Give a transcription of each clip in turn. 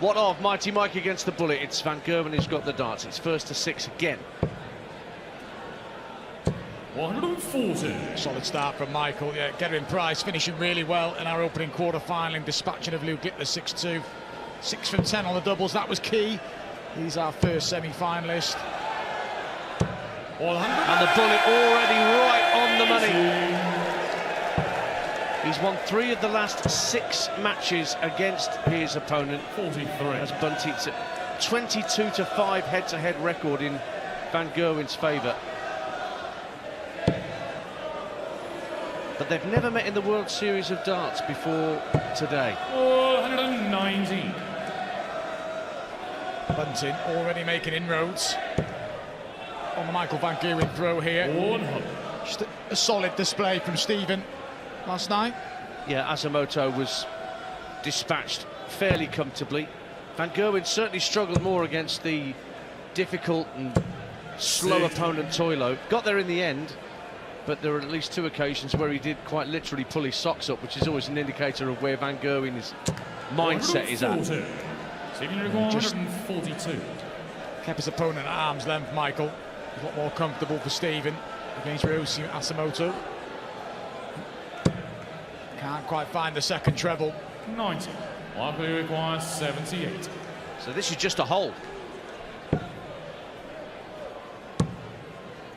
What of Mighty Mike against the bullet? It's Van Gerwen who's got the darts. It's first to 6 again. 140. Solid start from Michael. Yeah, Gerwen Price finishing really well in our opening quarter-final, dispatching of Luke Littler 6-2. 6 from 10 on the doubles, that was key. He's our first semi-finalist. And the bullet already right on the money. He's won 3 of the last 6 matches against his opponent. 43. As Bunting's 22-5 head-to-head record in Van Gerwen's favour. But they've never met in the World Series of Darts before today. 190. Bunting already making inroads on the Michael Van Gerwen throw here. 100. Just a solid display from Stephen last night. Yeah, Asamoto was dispatched fairly comfortably. Van Gerwen certainly struggled more against the difficult and slow opponent Toilo. Got there in the end, but there were at least 2 occasions where he did quite literally pull his socks up, which is always an indicator of where Van Gerwen's mindset is at. Just 142. kept his opponent at arm's length, Michael. A lot more comfortable for Stephen against Ryosuke Asamoto. Can't quite find the second treble. 90. Likely requires 78. So this is just a hole.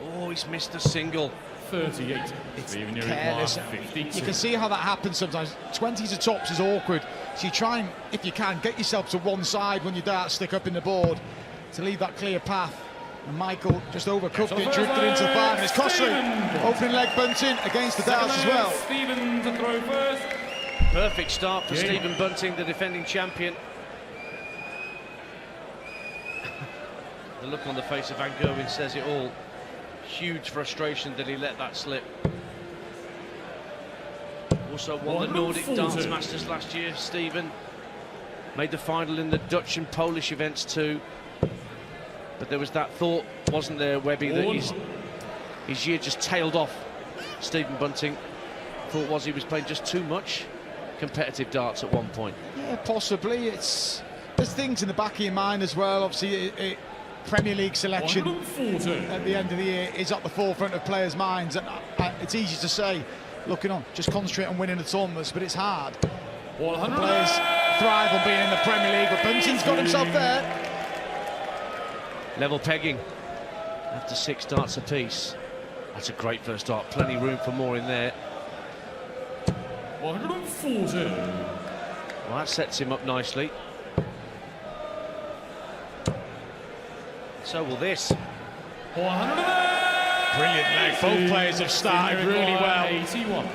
Oh, he's missed a single. 38. It's Even you careless. require 52. You can see how that happens sometimes. 20 to tops is awkward. So you try and, if you can, get yourself to one side when your darts stick up in the board to leave that clear path. And Michael just overcooked it, drifted into the 5, and it's costly. Opening leg Bunting against the darts as well. Stephen to throw first. Perfect start for Stephen Bunting, the defending champion. The look on the face of Van Gerwen says it all. Huge frustration that he let that slip. Also won the Nordic Darts Masters last year, Stephen. Made the final in the Dutch and Polish events too. But there was that thought, wasn't there, Webby, that his year just tailed off. Stephen Bunting thought he was playing just too much competitive darts at one point. Yeah, possibly. There's things in the back of your mind as well. Obviously, Premier League selection at the end of the year is at the forefront of players' minds, and it's easy to say, looking on, just concentrate on winning the tournaments, but it's hard. Players thrive on being in the Premier League, but Bunting's got himself there. Level pegging after 6 darts apiece. That's a great first dart. Plenty of room for more in there. 140. Well, that sets him up nicely. So will this. 100. Brilliant leg. Both players have started really well. 81.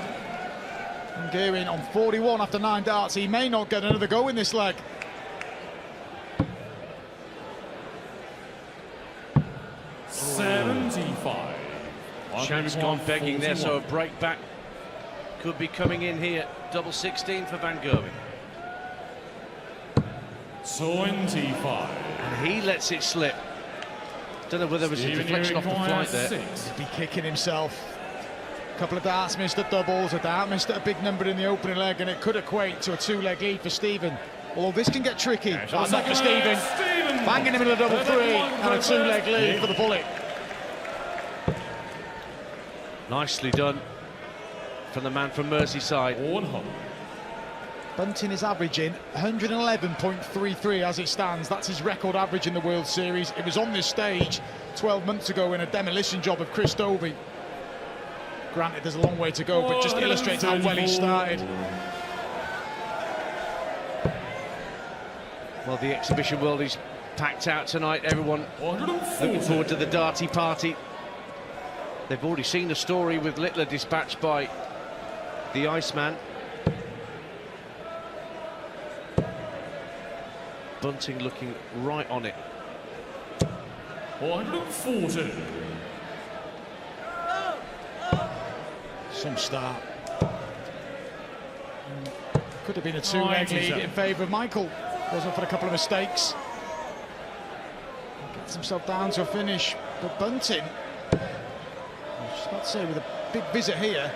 And Gerwen on 41 after 9 darts. He may not get another go in this leg. 75. Chance gone begging there, so a break back could be coming in here. Double 16 for Van Gerwen. 25. And he lets it slip. Don't know whether there was a deflection off the flight there. He'd be kicking himself. A couple of darts missed at doubles, a dart missed at a big number in the opening leg, and it could equate to a 2-leg lead for Stephen. Although this can get tricky. Not for Stephen. Banging him in a double 3 and a 2-leg lead for the bullet. Nicely done from the man from Merseyside. 100. Bunting is averaging 111.33 as it stands. That's his record average in the World Series. It was on this stage 12 months ago in a demolition job of Chris Dovey. Granted, there's a long way to go, but just illustrates how well he started. Well, the exhibition world is packed out tonight. Everyone looking forward to the darty party. They've already seen a story with Littler dispatched by the Iceman. Bunting looking right on it. 140. Some start. Could have been a 2-leg lead in favour of Michael. Wasn't for a couple of mistakes. Gets himself down to a finish. But Bunting, I was just about to say, with a big visit here,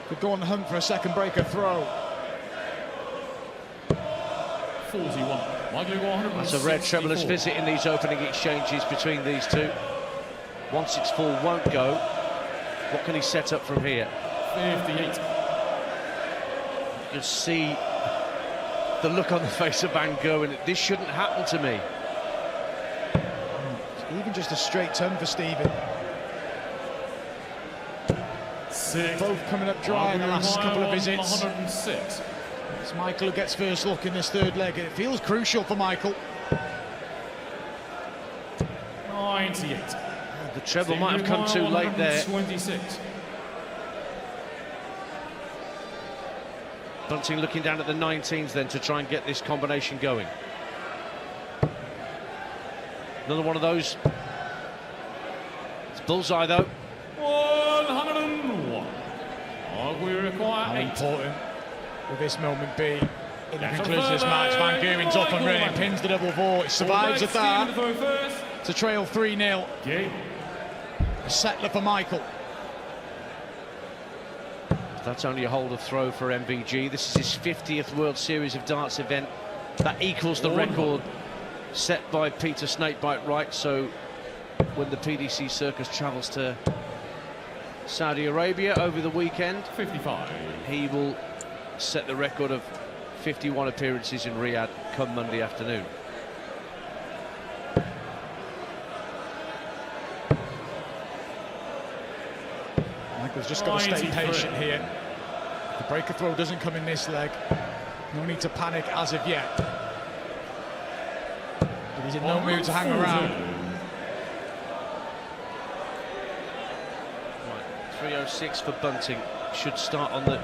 could go on the hunt for a second breaker throw. 41. Likely 164. That's a rare tremulous visit in these opening exchanges between these two. 164 won't go. What can he set up from here? 58. You see the look on the face of Van Gerwen. This shouldn't happen to me. Even just a straight turn for Stephen. Both coming up dry in the last couple of visits. 106. It's Michael who gets first look in this third leg. It feels crucial for Michael. 98. The treble might have come too late there. 26. Bunting looking down at the 19s then to try and get this combination going. Another one of those. It's bullseye though. 101. We require How 8. important will this moment be in the conclusion of this match? Van Gerwen's up and running, pins the double four. It survives at that to trail 3-0. A settler for Michael. That's only a hold of throw for MVG. This is his 50th World Series of Darts event. That equals the record set by Peter Snakebite Wright. So when the PDC circus travels to Saudi Arabia over the weekend, 55. he will set the record of 51 appearances in Riyadh come Monday afternoon. Michael's just got to stay patient here. If the breaker throw doesn't come in this leg, no need to panic as of yet. But he's in no mood to hang around. Right, 306 for Bunting. Should start on the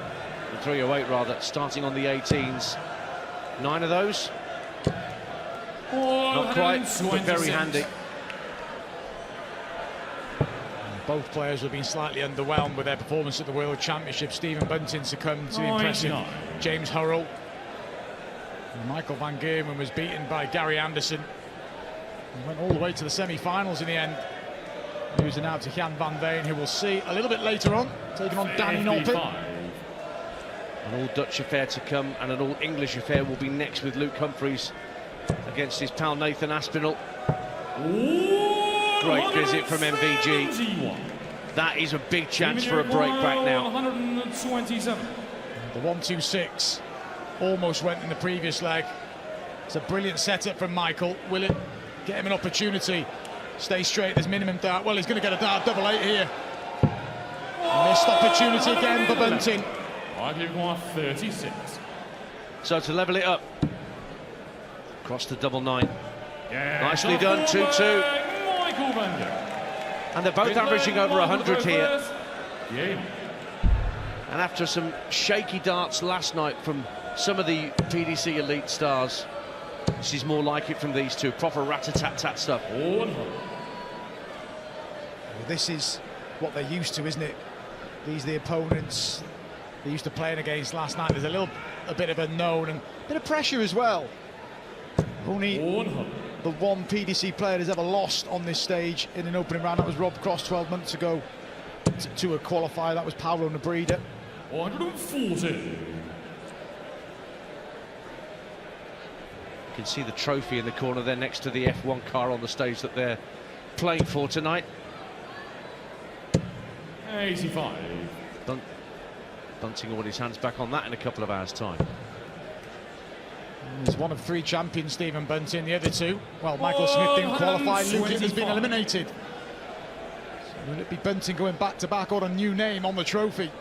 308 rather, starting on the 18s. 9 of those. Not quite, but very handy. Both players have been slightly underwhelmed with their performance at the World Championship. Stephen Bunting succumbed to the impressive James Hurrell. And Michael Van Gerwen was beaten by Gary Anderson. He went all the way to the semi-finals in the end, losing out to Jan van Veen, who we'll see a little bit later on, taking on Danny Noppert. An all-Dutch affair to come, and an all-English affair will be next with Luke Humphries against his pal Nathan Aspinall. Great visit from MVG. That is a big chance for a break back now. 127. The 1-2-6 almost went in the previous leg. It's a brilliant setup from Michael. Will it get him an opportunity? Stay straight, there's minimum dart. Well, he's going to get a dart double 8 here. Missed opportunity again for Bunting. I give 36. So to level it up. Across the double 9. Yeah, nicely done, 2-2. And they're both averaging over 100 here. And after some shaky darts last night from some of the PDC elite stars, this is more like it from these two. Proper rat-a-tat-tat stuff. Well, this is what they're used to, isn't it? These are the opponents they're used to playing against last night. There's a bit of unknown and a bit of pressure as well. Only the one PDC player has ever lost on this stage in an opening round. That was Rob Cross 12 months ago to a qualifier. That was Paolo Nebreda. 140. You can see the trophy in the corner there next to the F1 car on the stage that they're playing for tonight. 85. Bunting will want his hands back on that in a couple of hours' time. He's one of 3 champions, Stephen Bunting. The other 2, well, Michael Smith didn't qualify. Luke has been eliminated. So will it be Bunting going back-to-back or a new name on the trophy?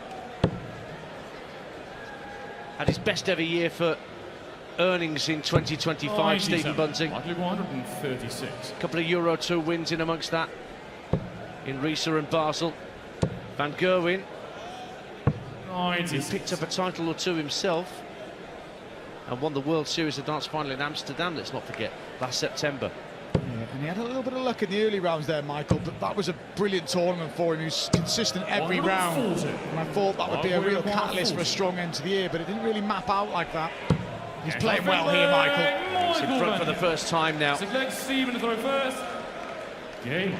Had his best ever year for earnings in 2025, Stephen Bunting. 136. A couple of Euro Tour wins in amongst that, in Riesa and Basel. Van Gerwen, he picked up a title or 2 himself and won the World Series of Darts final in Amsterdam, let's not forget, last September. Yeah, and he had a little bit of luck in the early rounds there, Michael, but that was a brilliant tournament for him. He was consistent every round, and I thought that would be a real catalyst for a strong end to the year, but it didn't really map out like that. He's playing well here, Michael. He's in front for the first time now. Stephen to throw first. Game.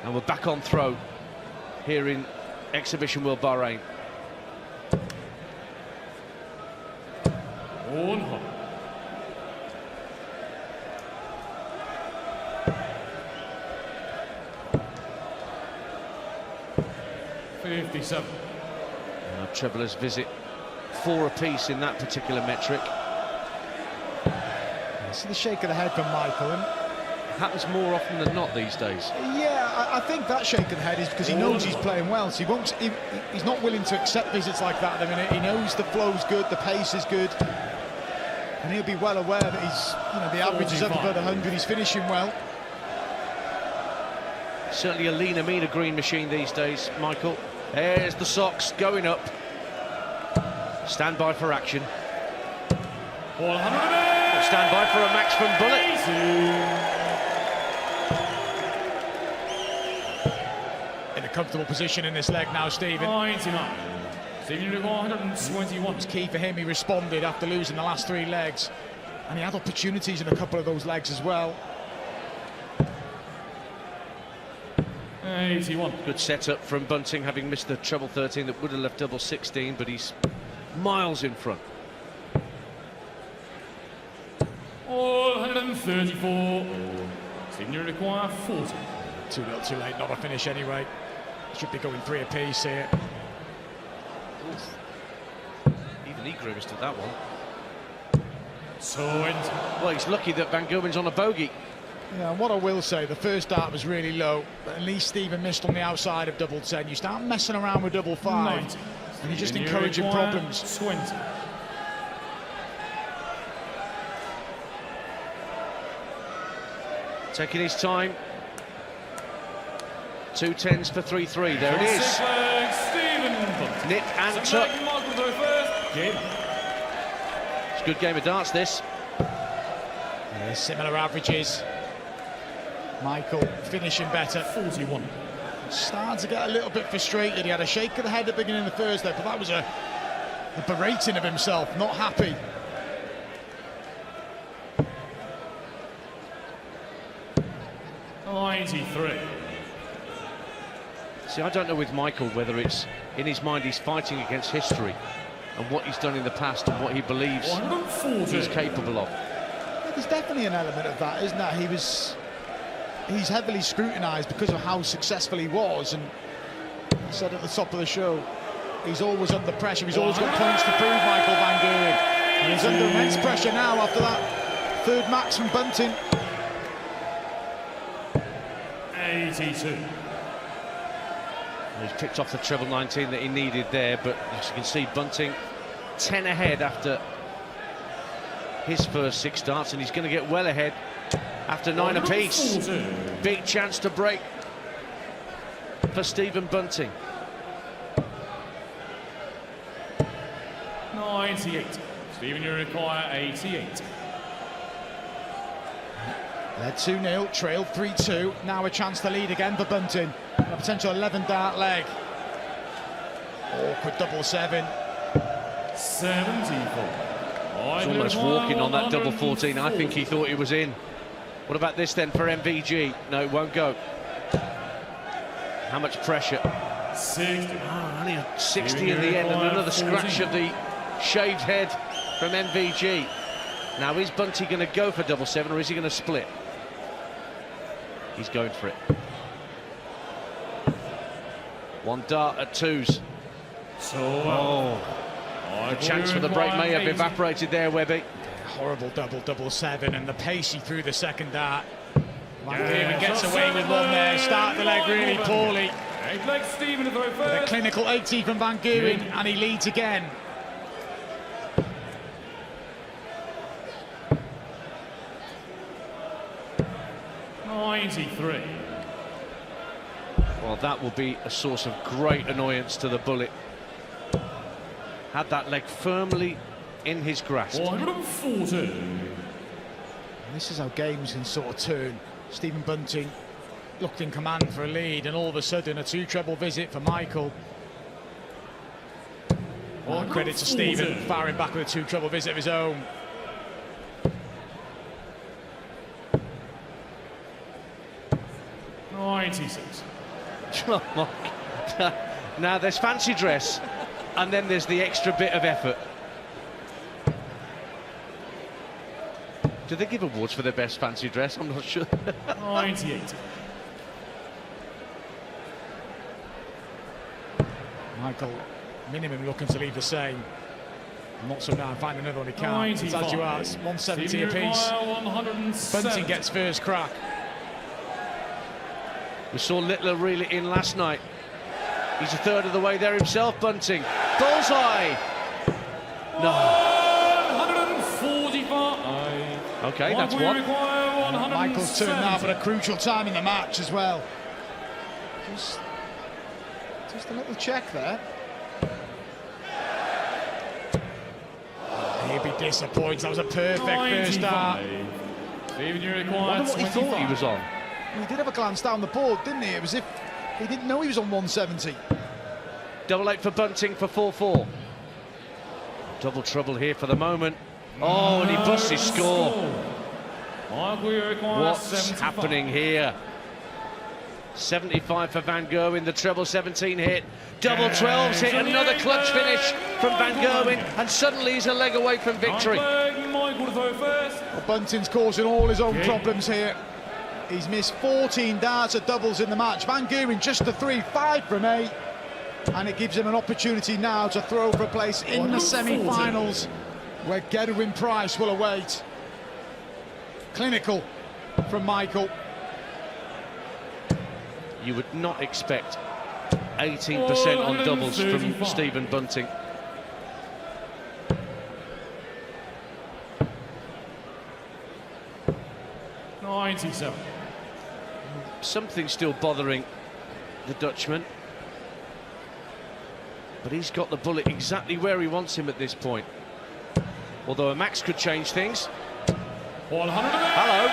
And we're back on throw here in Exhibition World Bahrain. 100. 57. Treblers visit 4 apiece in that particular metric. See the shake of the head from Michael. And happens more often than not these days. yeah, I think that shake of the head is because he knows he's playing well, so he's not willing to accept visits like that at the minute. He knows the flow's good, the pace is good, and he'll be well aware that the average is up above 100. He's finishing well. Certainly a leaner, meaner green machine these days, Michael. There's the socks going up. Stand by for action. 100. Stand by for a max from Bullet. In a comfortable position in this leg now, Stephen. 99. Stephen, 121. It's key for him. He responded after losing the last 3 legs, and he had opportunities in a couple of those legs as well. 81. Good setup from Bunting, having missed the treble 13 that would have left double 16, but he's miles in front. 134. Stephen, you require 40. Too little, too late. Not a finish anyway. Should be going 3 apiece here. Even he grimaced at that one. 20. Well, he's lucky that Van Gerwen's on a bogey. Yeah, and what I will say, the first dart was really low, but at least Stephen missed on the outside of double 10. You start messing around with double 5, 90. and you're just Stephen, encouraging require problems. 20. Taking his time. 2 10s for 3-3. There it is. Stephen. Nip and tuck. Michael go first. Game. It's a good game of darts, this. Yeah, similar averages. Michael finishing better. 41. Starting to get a little bit frustrated. He had a shake of the head at the beginning of the first leg, but that was a berating of himself, not happy. See, I don't know with Michael whether it's in his mind he's fighting against history and what he's done in the past and what he believes he's capable of. Yeah, there's definitely an element of that, isn't there? He's heavily scrutinised because of how successful he was, and I said at the top of the show, he's always under pressure. He's always got points to prove, Michael Van Gerwen. And he's under immense pressure now after that 3rd max from Bunting. 82. He's picked off the treble 19 that he needed there, but as you can see, Bunting 10 ahead after his first 6 starts, and he's going to get well ahead after 9 apiece. Big chance to break for Stephen Bunting. 98. Stephen, you require 88. Led 2-0, trailed 3-2. Now a chance to lead again for Bunting. A potential 11-dart leg. Awkward double 7. 74. He's almost walking on that double 14. I think he thought he was in. What about this then for MVG? No, it won't go. How much pressure? 60. Oh, only a 60 in the end, and another scratch of the shaved head from MVG. Now, is Bunty going to go for double 7, or is he going to split? He's going for it. 1 dart at 2s. So, the chance for the break may have evaporated there, Webby. Horrible double 7, and the pace he threw the 2nd dart. Van Gerwen gets away with one there. Start the leg really poorly. With a clinical 80 from Van Gerwen, and he leads again. Well, that will be a source of great annoyance to the Bullet. Had that leg firmly in his grasp. 140. This is how games can sort of turn. Stephen Bunting looked in command for a lead, and all of a sudden a 2 treble visit for Michael. Well, credit to Stephen, firing back with a 2 treble visit of his own. Now there's fancy dress, and then there's the extra bit of effort. Do they give awards for their best fancy dress? I'm not sure. 98. Michael, minimum looking to leave the same. Not so now, find another one he can't. It's as you are, it's 170 apiece. Bunting gets first crack. We saw Littler reel it in last night. He's a third of the way there himself, Bunting. Bullseye! No. 145. Okay, that's one. Michael's turn now, but a crucial time in the match as well. Just a little check there. He'd be disappointed. That was a perfect first start. I wonder what he thought he was on. He did have a glance down the board, didn't he? It was as if he didn't know he was on 170. Double 8 for Bunting for 4-4. Double trouble here for the moment. Oh, and he busts his score. What's happening here? 75 for Van Gerwen, the treble 17 hit. Double 12s hit, another clutch finish from Van Gerwen, and suddenly he's a leg away from victory. Well, Bunting's causing all his own problems here. He's missed 14 darts at doubles in the match. Van Gerwen just a 3-5 from 8. And it gives him an opportunity now to throw for a place in the semi-finals, where Gerwen Price will await. Clinical from Michael. You would not expect 18% on doubles from Stephen Bunting. $97. Something still bothering the Dutchman, but he's got the bullet exactly where he wants him at this point. Although a max could change things. 100. Hello.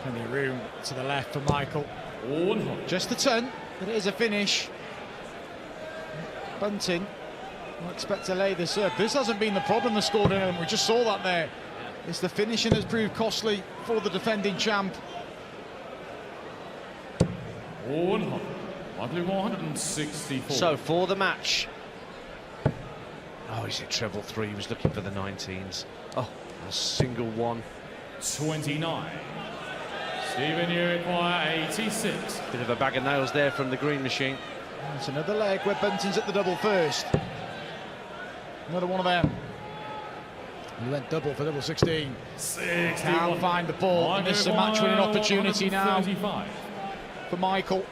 Plenty of room to the left for Michael. 100. Just a 10, but it is a finish. Bunting will expect to lay this up. This hasn't been the problem, the scoring element. We just saw that there. It's the finishing that's proved costly for the defending champ. 100. 164. So for the match. Oh, he's hit treble 3. He was looking for the 19s. Oh, a single one. 29. Stephen, you require 86. Bit of a bag of nails there from the green machine. It's another leg where Bunting's at the double first. Another one of them. He went double for double 16. 61. Can't find the ball. And this is a match-winning opportunity now for Michael.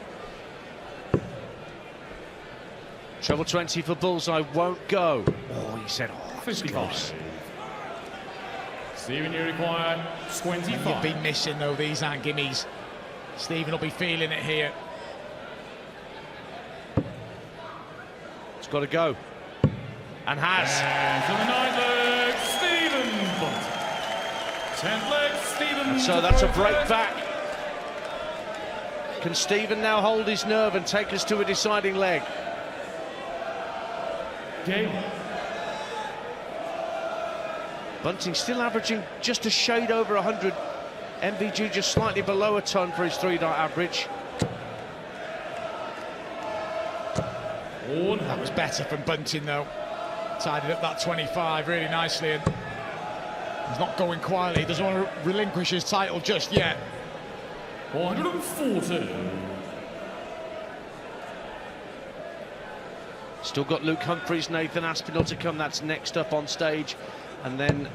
Treble 20 for Bullseye, won't go. Oh, he said, oh, 55. Stephen, you require 25. You've been missing, though, these aren't gimmies. Stephen will be feeling it here. It's got to go. And has. And to the 9 leg, Stephen Bunting. 10th leg, Stephen. And so that's a break back. Can Stephen now hold his nerve and take us to a deciding leg? Game. Bunting still averaging just a shade over 100. MVG just slightly below a ton for his 3-dart average. That was better from Bunting, though. Tidied up that 25 really nicely, and he's not going quietly. He doesn't want to relinquish his title just yet. 140. Still got Luke Humphries, Nathan Aspinall to come. That's next up on stage. And then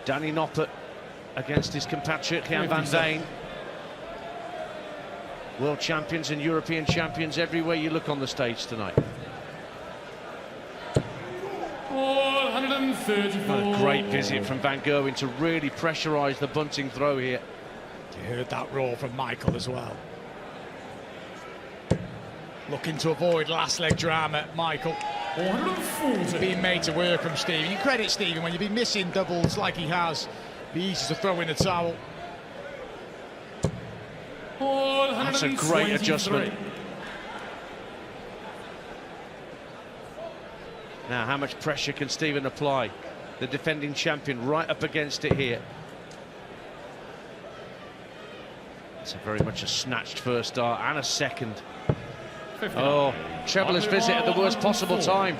Danny Noppert against his compatriot Jan van Veen. World champions and European champions everywhere you look on the stage tonight. 134. A great visit from Van Gerwen to really pressurise the Bunting throw here. You heard that roar from Michael as well. Looking to avoid last leg drama, Michael. 140. Being made to work from Stephen. You credit Stephen when you've been missing doubles like he has. Be easy to throw in the towel. That's a great adjustment. Now, how much pressure can Stephen apply? The defending champion right up against it here. It's very much a snatched first dart and a second. Oh, traveller's visit at the worst possible time.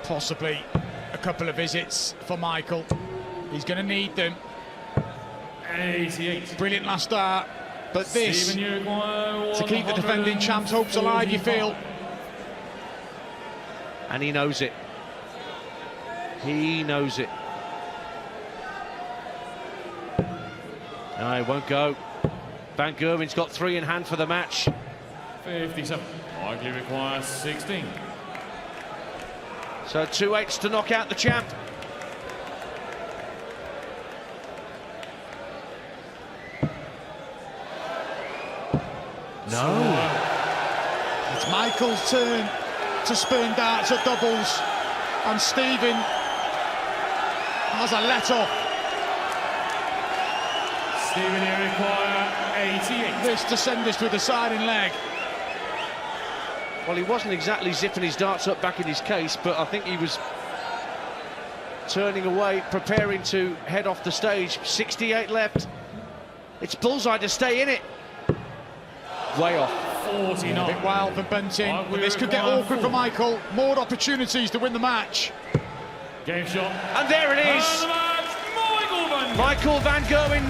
Possibly a couple of visits for Michael. He's going to need them. 88. Brilliant last start, but this to keep the defending champs' hopes alive, you feel. And he knows it. He knows it. No, it won't go. Van Gerwen's got 3 in hand for the match. 57. Likely requires 16. So 2-8s to knock out the champ. No. It's Michael's turn to spin darts at doubles, and Stephen has a let-off. Stephen here require 88. This to send us with a siding leg. Well, he wasn't exactly zipping his darts up back in his case, but I think he was turning away, preparing to head off the stage. 68 left. It's bullseye to stay in it. Way off. 49. A bit wild for Bunting, but this could get awkward for Michael. More opportunities to win the match. Game shot. And there it is. And the match, Michael Van Gerwen. Michael Van Gerwen